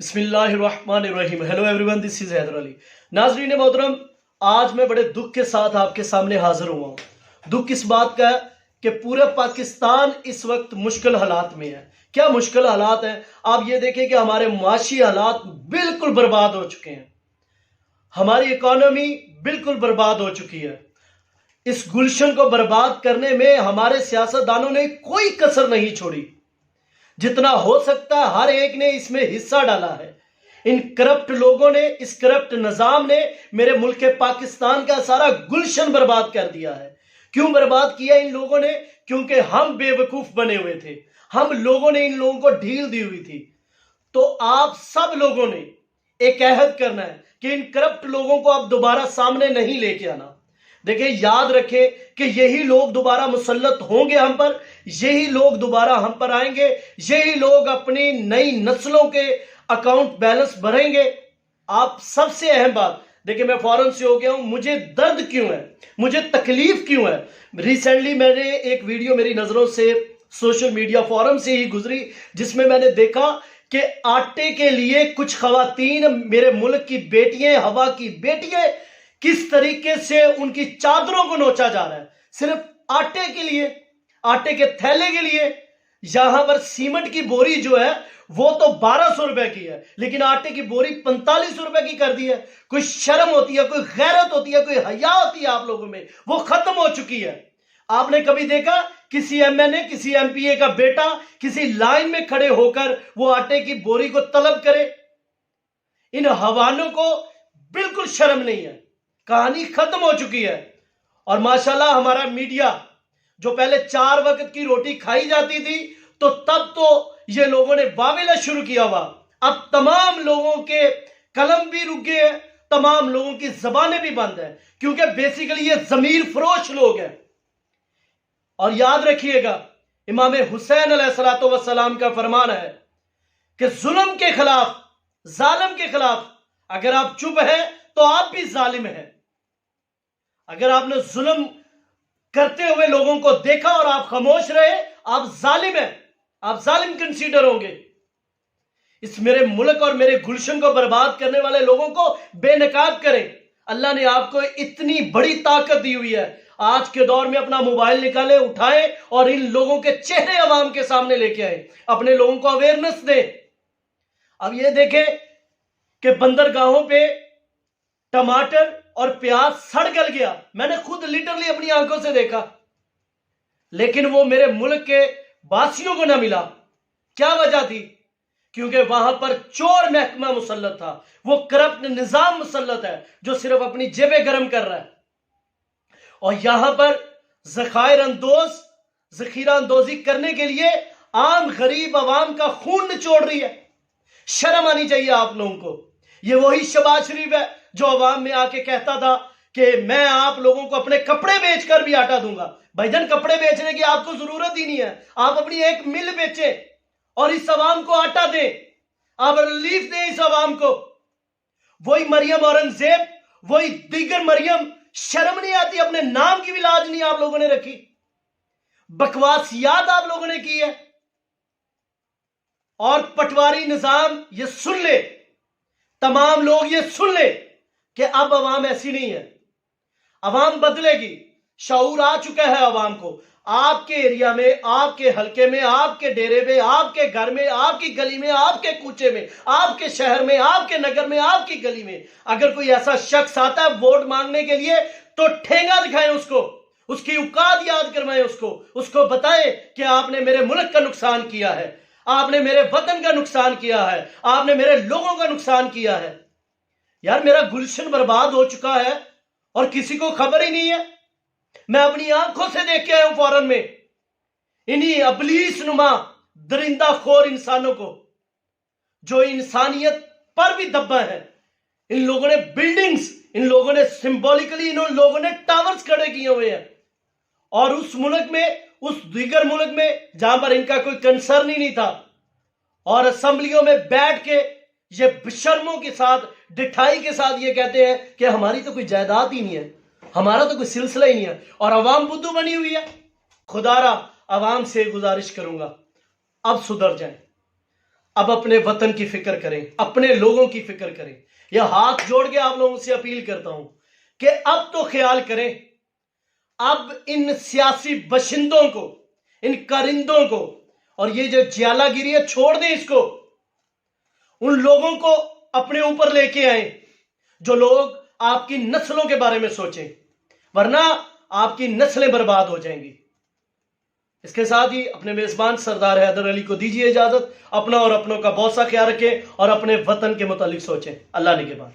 बिस्मिल्लाहिर्रहमानिर्रहीम। Hello everyone, this is Haider Ali. नाजरीन मोहतरम, आज मैं बड़े दुख के साथ आपके सामने हाजिर हुआ हूँ। दुख इस बात का है कि पूरा पाकिस्तान इस वक्त मुश्किल हालात में है। क्या मुश्किल हालात हैं? आप ये देखें कि हमारे माशी हालात बिल्कुल बर्बाद हो चुके हैं, हमारी इकोनॉमी बिल्कुल बर्बाद हो चुकी है। इस गुलशन को बर्बाद करने में हमारे सियासतदानों ने कोई कसर नहीं छोड़ी। जितना हो सकता है हर एक ने इसमें हिस्सा डाला है। इन करप्ट लोगों ने, इस करप्ट निजाम ने मेरे मुल्क के पाकिस्तान का सारा गुलशन बर्बाद कर दिया है। क्यों बर्बाद किया इन लोगों ने? क्योंकि हम बेवकूफ बने हुए थे, हम लोगों ने इन लोगों को ढील दी हुई थी। तो आप सब लोगों ने एक अहद करना है कि इन करप्ट लोगों को अब दोबारा सामने नहीं लेके आना। देखिए, याद रखें कि यही लोग दोबारा मुसल्लत होंगे हम पर, यही लोग दोबारा हम पर आएंगे, यही लोग अपनी नई नस्लों के अकाउंट बैलेंस भरेंगे। आप सबसे अहम बात देखिए, मैं फॉरेन से हो गया हूं, मुझे दर्द क्यों है, मुझे तकलीफ क्यों है। रिसेंटली मैंने एक वीडियो मेरी नजरों से सोशल मीडिया फोरम से ही गुजरी, जिसमें मैंने देखा कि आटे के लिए कुछ खवातीन, मेरे मुल्क की बेटियां, हवा की बेटियां, किस तरीके से उनकी चादरों को नोचा जा रहा है सिर्फ आटे के लिए, आटे के थैले के लिए। यहां पर सीमेंट की बोरी जो है वो तो 1200 रुपए की है, लेकिन आटे की बोरी 4500 रुपए की कर दी है। कोई शर्म होती है, कोई गैरत होती है, कोई हया होती है आप लोगों में? वो खत्म हो चुकी है। आपने कभी देखा किसी एमएनए, किसी एमपीए का बेटा किसी लाइन में खड़े होकर वो आटे की बोरी को तलब करे? इन हवानों को बिल्कुल शर्म नहीं है। कहानी खत्म हो चुकी है। और माशाल्लाह हमारा मीडिया, जो पहले 4 वक्त की रोटी खाई जाती थी, तो तब तो ये लोगों ने वावेला शुरू किया हुआ। अब तमाम लोगों के कलम भी रुक गए हैं, तमाम लोगों की जबानें भी बंद है, क्योंकि बेसिकली ये जमीर फरोश लोग हैं। और याद रखिएगा, इमाम हुसैन अलैहिस्सलातु वस्सलाम का फरमान है कि जुल्म के खिलाफ, जालिम के खिलाफ अगर आप चुप हैं तो आप भी जालिम हैं। अगर आपने जुल्म करते हुए लोगों को देखा और आप खामोश रहे, आप जालिम हैं, आप जालिम कंसीडर होंगे। इस मेरे मुल्क और मेरे गुलशन को बर्बाद करने वाले लोगों को बेनकाब करें। अल्लाह ने आपको इतनी बड़ी ताकत दी हुई है, आज के दौर में अपना मोबाइल निकाले, उठाए और इन लोगों के चेहरे अवाम के सामने लेके आए, अपने लोगों को अवेयरनेस दे। अब ये देखें कि बंदरगाहों पे टमाटर और प्याज सड़ गल गया, मैंने खुद लिटरली अपनी आंखों से देखा, लेकिन वो मेरे मुल्क के वासियों को ना मिला। क्या वजह थी? क्योंकि वहां पर चोर महकमा मुसल्लत था, वो करप्ट निजाम मुसल्लत है जो सिर्फ अपनी जेबें गर्म कर रहा है। और यहां पर जखीरा अंदोजी करने के लिए आम गरीब आवाम का खून निचोड़ रही है। शर्म आनी चाहिए आप लोगों को। ये वही शहबाज शरीफ है जो अवाम में आके कहता था कि मैं आप लोगों को अपने कपड़े बेचकर भी आटा दूंगा। भाईजान, कपड़े बेचने की आपको जरूरत ही नहीं है, आप अपनी एक मिल बेचे और इस अवाम को आटा दें, आप रिलीफ दें इस अवाम को। वही मरियम औरंगजेब, वही दीगर मरियम, शर्म नहीं आती? अपने नाम की भी लाज नहीं आप लोगों ने रखी, बकवासियात आप लोगों ने की है। और पटवारी निजाम ये सुन ले, तमाम लोग ये सुन ले कि अब अवाम ऐसी नहीं है, अवाम बदलेगी। शऊर आ चुका है अवाम को। आपके एरिया में, आपके हलके में, आपके डेरे में, आपके घर में, आपकी गली में, आपके कूचे में, आपके शहर में, आपके नगर में, आपकी गली में अगर कोई ऐसा शख्स आता है वोट मांगने के लिए, तो ठेंगा दिखाएं उसको, उसकी औकात याद करवाएं उसको बताएं कि आपने मेरे मुल्क का नुकसान किया है, आपने मेरे वतन का नुकसान किया है, आपने मेरे लोगों का नुकसान किया है। यार, मेरा गुलशन बर्बाद हो चुका है और किसी को खबर ही नहीं है। मैं अपनी आंखों से देख के आया हूं फौरन में इन्हीं अबलीस नुमा दरिंदा खोर इंसानों को, जो इंसानियत पर भी दबा है। इन लोगों ने बिल्डिंग्स, इन लोगों ने सिंबॉलिकली, इन लोगों ने टावर्स खड़े किए हुए हैं। और उस मुल्क में, उस दीगर मुल्क में जहां पर इनका कोई कंसर्न ही नहीं था, और असेंबलियों में बैठ के ये बेशर्मों के साथ, डिठाई के साथ ये कहते हैं कि हमारी तो कोई जायदाद ही नहीं है, हमारा तो कोई सिलसिला ही नहीं है, और अवाम बुद्धू बनी हुई है। खुदारा अवाम से गुजारिश करूंगा, अब सुधर जाएं, اب اپنے وطن کی فکر کریں، اپنے لوگوں کی فکر کریں. یہ ہاتھ جوڑ کے آپ لوگوں سے اپیل کرتا ہوں کہ اب تو خیال کریں. اب ان سیاسی باشندوں کو، ان کرندوں کو، اور یہ جو جیالہ گیری ہے چھوڑ دیں اس کو. ان لوگوں کو اپنے اوپر لے کے آئیں جو لوگ آپ کی نسلوں کے بارے میں سوچیں، ورنہ آپ کی نسلیں برباد ہو جائیں گی. اس کے ساتھ ہی اپنے میزبان سردار حیدر علی کو دیجیے اجازت. اپنا اور اپنوں کا بہت سا خیال رکھیں اور اپنے وطن کے متعلق سوچیں. اللہ نگہبان.